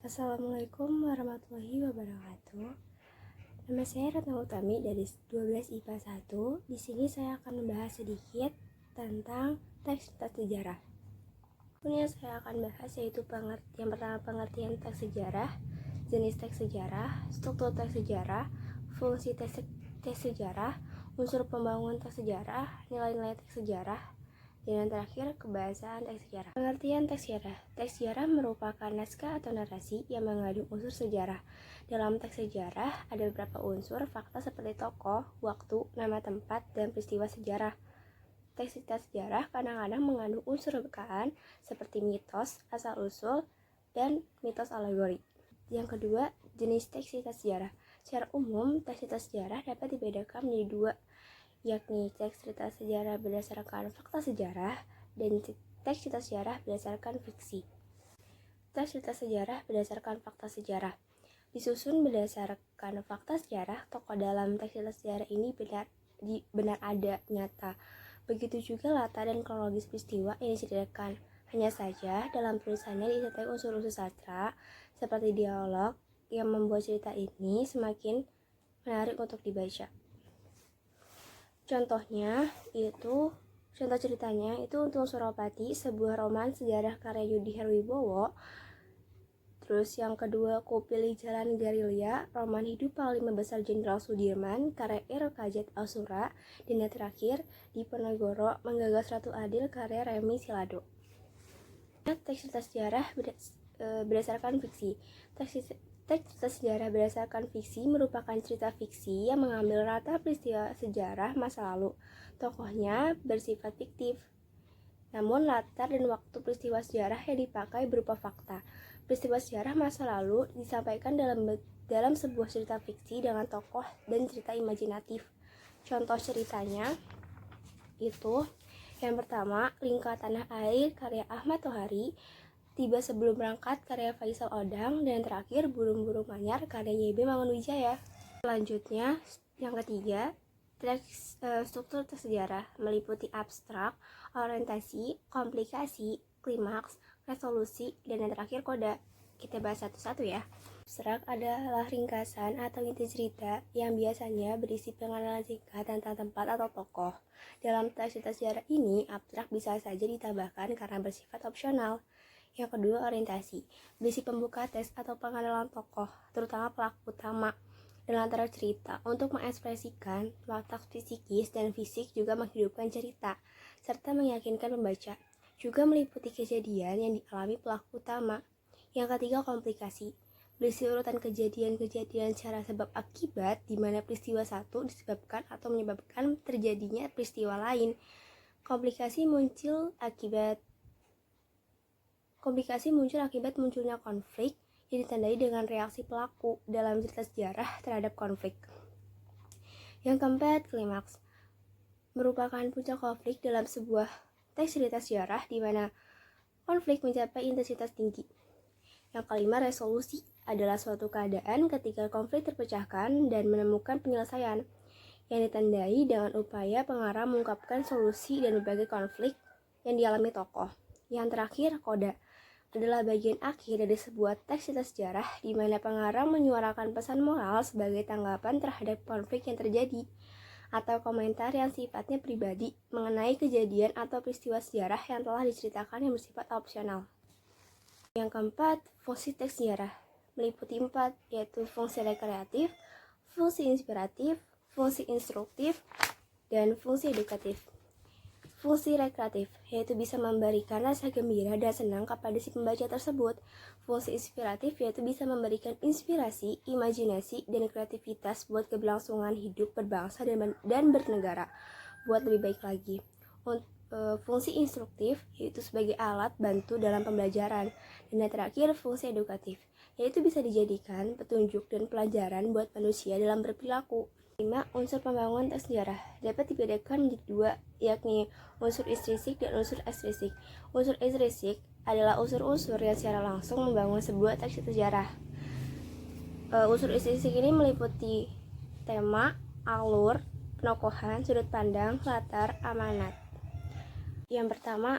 Assalamualaikum warahmatullahi wabarakatuh. Nama saya Ratna Utami dari 12 IPA 1. Di sini saya akan membahas sedikit tentang teks sejarah. Yang saya akan bahas yaitu yang pertama pengertian teks sejarah, jenis teks sejarah, struktur teks sejarah, fungsi teks sejarah, unsur pembangunan teks sejarah, nilai-nilai teks sejarah, dan yang terakhir, kebahasaan teks sejarah. Pengertian teks sejarah. Teks sejarah merupakan naskah atau narasi yang mengandung unsur sejarah. Dalam teks sejarah ada beberapa unsur fakta seperti tokoh, waktu, nama tempat, dan peristiwa sejarah. Teks sejarah kadang-kadang mengandung unsur rekaan seperti mitos, asal-usul, dan mitos alegori. Yang kedua, jenis teks sejarah. Secara umum, teks sejarah dapat dibedakan menjadi dua, yakni teks cerita sejarah berdasarkan fakta sejarah dan teks cerita sejarah berdasarkan fiksi. Teks cerita sejarah berdasarkan fakta sejarah disusun berdasarkan fakta sejarah. Tokoh dalam teks cerita sejarah ini benar ada, nyata. Begitu juga latar dan kronologis peristiwa yang diceritakan. Hanya saja dalam tulisannya disertai unsur-unsur sastra seperti dialog yang membuat cerita ini semakin menarik untuk dibaca. Contoh ceritanya itu Untung Suropati, sebuah roman sejarah karya Yudi Herwibowo. Terus yang kedua, Ku Pilih Jalan Gerilya, roman hidup Panglima Besar Jenderal Sudirman karya R. Kajat Asura. Dan yang terakhir, Diponegoro Menggagas Ratu Adil karya Remi Silado. Teks cerita sejarah berdasarkan fiksi. Teks cerita sejarah berdasarkan fiksi merupakan cerita fiksi yang mengambil latar peristiwa sejarah masa lalu. Tokohnya bersifat fiktif, namun latar dan waktu peristiwa sejarah yang dipakai berupa fakta. Peristiwa sejarah masa lalu disampaikan dalam sebuah cerita fiksi dengan tokoh dan cerita imajinatif. Contoh ceritanya itu yang pertama, Lingkar Tanah Air karya Ahmad Tohari, Tiba Sebelum Berangkat karya Faisal Odang, dan terakhir Burung-Burung Manyar karya YB Mangunwijaya. Selanjutnya, yang ketiga, struktur teks sejarah meliputi abstrak, orientasi, komplikasi, klimaks, resolusi, dan yang terakhir koda. Kita bahas satu-satu ya. Abstrak adalah ringkasan atau inti cerita yang biasanya berisi pengenalan singkat tentang tempat atau tokoh. Dalam teks sejarah ini, abstrak bisa saja ditambahkan karena bersifat opsional. Yang kedua, orientasi, berisi pembuka teks atau pengenalan tokoh, terutama pelaku utama dan latar cerita. Untuk mengekspresikan watak psikis dan fisik juga menghidupkan cerita, serta meyakinkan pembaca. Juga meliputi kejadian yang dialami pelaku utama. Yang ketiga, komplikasi, berisi urutan kejadian-kejadian secara sebab akibat di mana peristiwa satu disebabkan atau menyebabkan terjadinya peristiwa lain. Komplikasi muncul akibat munculnya konflik yang ditandai dengan reaksi pelaku dalam cerita sejarah terhadap konflik. Yang keempat, klimaks, merupakan puncak konflik dalam sebuah teks cerita sejarah di mana konflik mencapai intensitas tinggi. Yang kelima, resolusi, adalah suatu keadaan ketika konflik terpecahkan dan menemukan penyelesaian yang ditandai dengan upaya pengarang mengungkapkan solusi dan berbagai konflik yang dialami tokoh. Yang terakhir, koda, adalah bagian akhir dari sebuah teks cerita sejarah di mana pengarang menyuarakan pesan moral sebagai tanggapan terhadap konflik yang terjadi atau komentar yang sifatnya pribadi mengenai kejadian atau peristiwa sejarah yang telah diceritakan yang bersifat opsional. Yang keempat, fungsi teks sejarah meliputi 4, yaitu fungsi rekreatif, fungsi inspiratif, fungsi instruktif, dan fungsi edukatif. Fungsi rekreatif, yaitu bisa memberikan rasa gembira dan senang kepada si pembaca tersebut. Fungsi inspiratif, yaitu bisa memberikan inspirasi, imajinasi, dan kreativitas buat keberlangsungan hidup berbangsa dan bernegara, buat lebih baik lagi. Fungsi instruktif, yaitu sebagai alat bantu dalam pembelajaran. Dan yang terakhir, fungsi edukatif, yaitu bisa dijadikan petunjuk dan pelajaran buat manusia dalam berperilaku. 5. Unsur pembangunan teks sejarah dapat dibedakan menjadi 2, yakni unsur intrinsik dan unsur ekstrinsik. Unsur intrinsik adalah unsur-unsur yang secara langsung membangun sebuah teks sejarah. Unsur intrinsik ini meliputi tema, alur, penokohan, sudut pandang, latar, amanat. Yang pertama,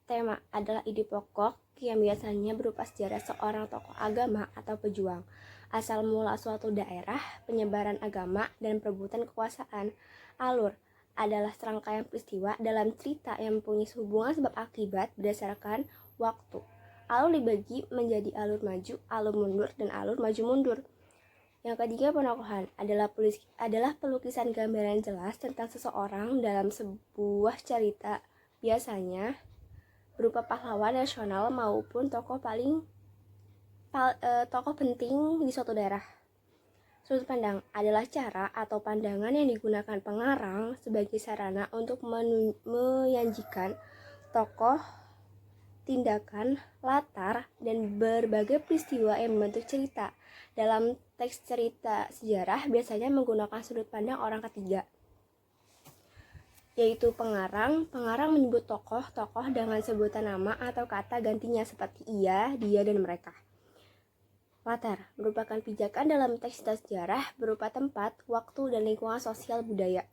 tema adalah ide pokok yang biasanya berupa sejarah seorang tokoh agama atau pejuang, asal mula suatu daerah, penyebaran agama, dan perebutan kekuasaan. Alur adalah serangkaian peristiwa dalam cerita yang mempunyai hubungan sebab akibat berdasarkan waktu. Alur dibagi menjadi alur maju, alur mundur, dan alur maju mundur. Yang ketiga, penokohan adalah pelukisan gambaran jelas tentang seseorang dalam sebuah cerita, biasanya berupa pahlawan nasional maupun tokoh penting di suatu daerah. Sudut pandang adalah cara atau pandangan yang digunakan pengarang sebagai sarana untuk menyajikan tokoh, tindakan, latar, dan berbagai peristiwa yang membentuk cerita. Dalam teks cerita sejarah biasanya menggunakan sudut pandang orang ketiga, yaitu pengarang. Pengarang menyebut tokoh-tokoh dengan sebutan nama atau kata gantinya seperti ia, dia, dan mereka. Latar merupakan pijakan dalam teks cerita sejarah berupa tempat, waktu, dan lingkungan sosial budaya.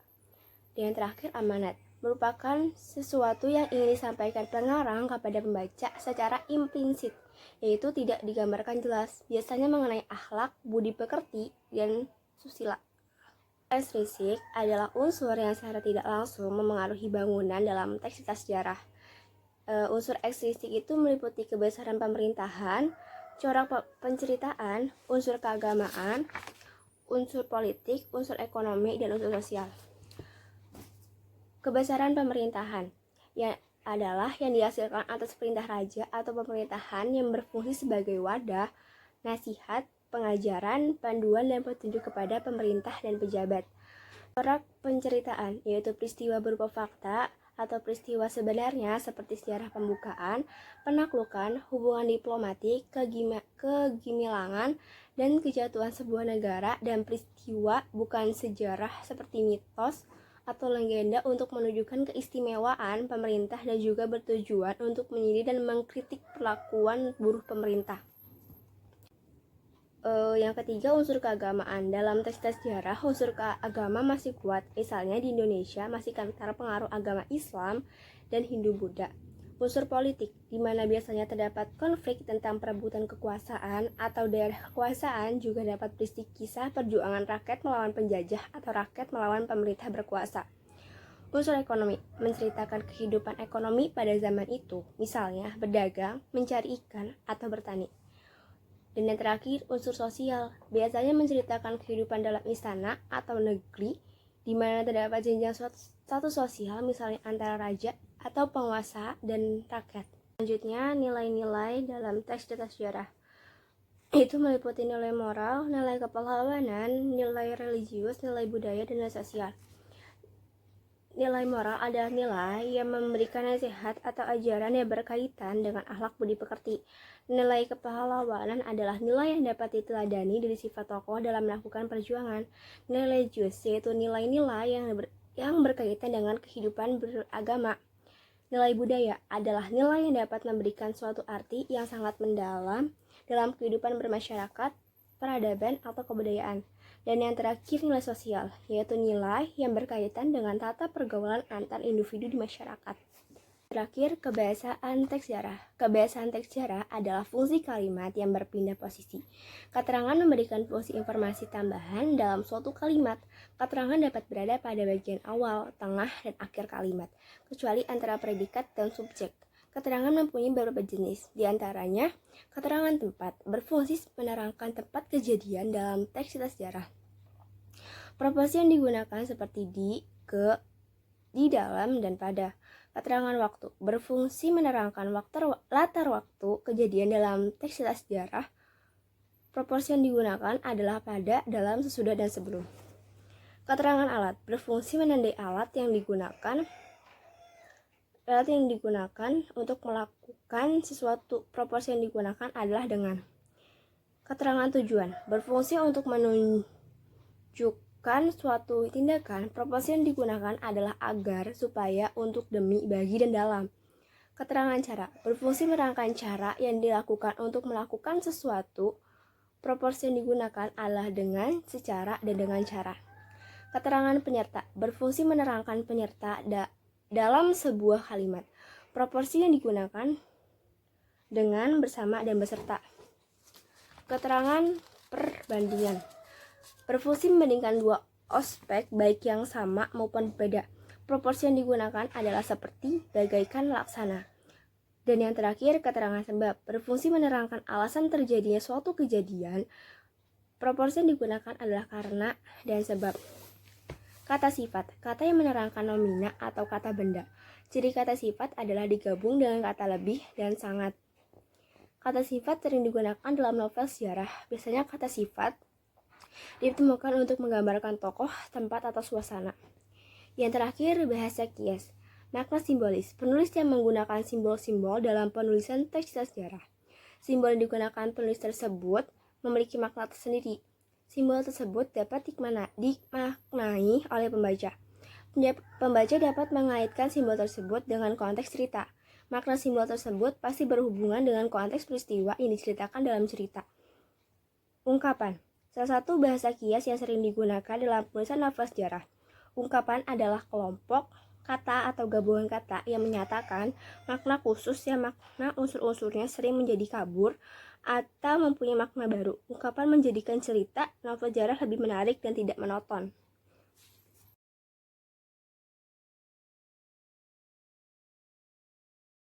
Dan yang terakhir, amanat merupakan sesuatu yang ingin disampaikan pengarang kepada pembaca secara implisit, yaitu tidak digambarkan jelas, biasanya mengenai akhlak, budi pekerti, dan susila. Ekstrinsik adalah unsur yang secara tidak langsung memengaruhi bangunan dalam teks cerita sejarah. Unsur ekstrinsik itu meliputi kebesaran pemerintahan, corak penceritaan, unsur keagamaan, unsur politik, unsur ekonomi, dan unsur sosial. Kebesaran pemerintahan adalah yang dihasilkan atas perintah raja atau pemerintahan yang berfungsi sebagai wadah, nasihat, pengajaran, panduan, dan petunjuk kepada pemerintah dan pejabat. Corak penceritaan yaitu peristiwa berupa fakta atau peristiwa sebenarnya seperti sejarah pembukaan, penaklukan, hubungan diplomatik, kegimilangan, dan kejatuhan sebuah negara, dan peristiwa bukan sejarah seperti mitos atau legenda untuk menunjukkan keistimewaan pemerintah dan juga bertujuan untuk menyindir dan mengkritik perlakuan buruk pemerintah. Yang ketiga, unsur keagamaan. Dalam teks sejarah, unsur keagama masih kuat. Misalnya di Indonesia masih kental pengaruh agama Islam dan Hindu-Buddha. Unsur politik, di mana biasanya terdapat konflik tentang perebutan kekuasaan atau daerah kekuasaan, juga dapat berisi kisah perjuangan rakyat melawan penjajah atau rakyat melawan pemerintah berkuasa. Unsur ekonomi, menceritakan kehidupan ekonomi pada zaman itu, misalnya berdagang, mencari ikan, atau bertani. Dan yang terakhir, unsur sosial, biasanya menceritakan kehidupan dalam istana atau negeri, di mana terdapat jenjang status sosial, misalnya antara raja atau penguasa dan rakyat. Selanjutnya, nilai-nilai dalam teks cerita sejarah. Itu meliputi nilai moral, nilai kepahlawanan, nilai religius, nilai budaya, dan nilai sosial. Nilai moral adalah nilai yang memberikan nasihat atau ajaran yang berkaitan dengan akhlak budi pekerti. Nilai kepahlawanan adalah nilai yang dapat diteladani dari sifat tokoh dalam melakukan perjuangan. Nilai religius yaitu nilai-nilai yang berkaitan dengan kehidupan beragama. Nilai budaya adalah nilai yang dapat memberikan suatu arti yang sangat mendalam dalam kehidupan bermasyarakat, peradaban, atau kebudayaan. Dan yang terakhir, nilai sosial, yaitu nilai yang berkaitan dengan tata pergaulan antar individu di masyarakat. Terakhir, kebiasaan teks sejarah. Kebiasaan teks sejarah adalah fungsi kalimat yang berpindah posisi. Keterangan memberikan fungsi informasi tambahan dalam suatu kalimat. Keterangan dapat berada pada bagian awal, tengah, dan akhir kalimat, kecuali antara predikat dan subjek. Keterangan mempunyai beberapa jenis, diantaranya keterangan tempat, berfungsi menerangkan tempat kejadian dalam teks cerita sejarah. Proporsi yang digunakan seperti di, ke, di dalam, dan pada. Keterangan waktu, berfungsi menerangkan latar waktu kejadian dalam teks cerita sejarah. Proporsi yang digunakan adalah pada, dalam, sesudah, dan sebelum. Keterangan alat, berfungsi menandai alat yang digunakan untuk melakukan sesuatu. Proporsi yang digunakan adalah dengan. Keterangan tujuan, berfungsi untuk menunjukkan suatu tindakan. Proporsi yang digunakan adalah agar, supaya, untuk, demi, bagi, dan dalam. Keterangan cara, berfungsi menerangkan cara yang dilakukan untuk melakukan sesuatu. Proporsi yang digunakan adalah dengan, secara, dan dengan cara. Keterangan penyerta, berfungsi menerangkan penyerta dalam sebuah kalimat. Proporsi yang digunakan dengan, bersama, dan beserta. Keterangan perbandingan. Berfungsi membandingkan dua aspek baik yang sama maupun berbeda. Proporsi yang digunakan adalah seperti, bagaikan, laksana. Dan yang terakhir, keterangan sebab. Berfungsi menerangkan alasan terjadinya suatu kejadian. Proporsi yang digunakan adalah karena dan sebab. Kata sifat, kata yang menerangkan nomina atau kata benda. Ciri kata sifat adalah digabung dengan kata lebih dan sangat. Kata sifat sering digunakan dalam novel sejarah. Biasanya kata sifat ditemukan untuk menggambarkan tokoh, tempat, atau suasana. Yang terakhir, bahasa kias. Makna simbolis. Penulis yang menggunakan simbol-simbol dalam penulisan teks sejarah. Simbol yang digunakan penulis tersebut memiliki makna tersendiri. Simbol tersebut dapat dimaknai oleh pembaca. Pembaca dapat mengaitkan simbol tersebut dengan konteks cerita. Makna simbol tersebut pasti berhubungan dengan konteks peristiwa yang diceritakan dalam cerita. Ungkapan. Salah satu bahasa kias yang sering digunakan dalam penulisan novel sejarah. Ungkapan adalah kelompok kata atau gabungan kata yang menyatakan makna khusus yang makna unsur-unsurnya sering menjadi kabur atau mempunyai makna baru. Ungkapan menjadikan cerita novel sejarah lebih menarik dan tidak monoton.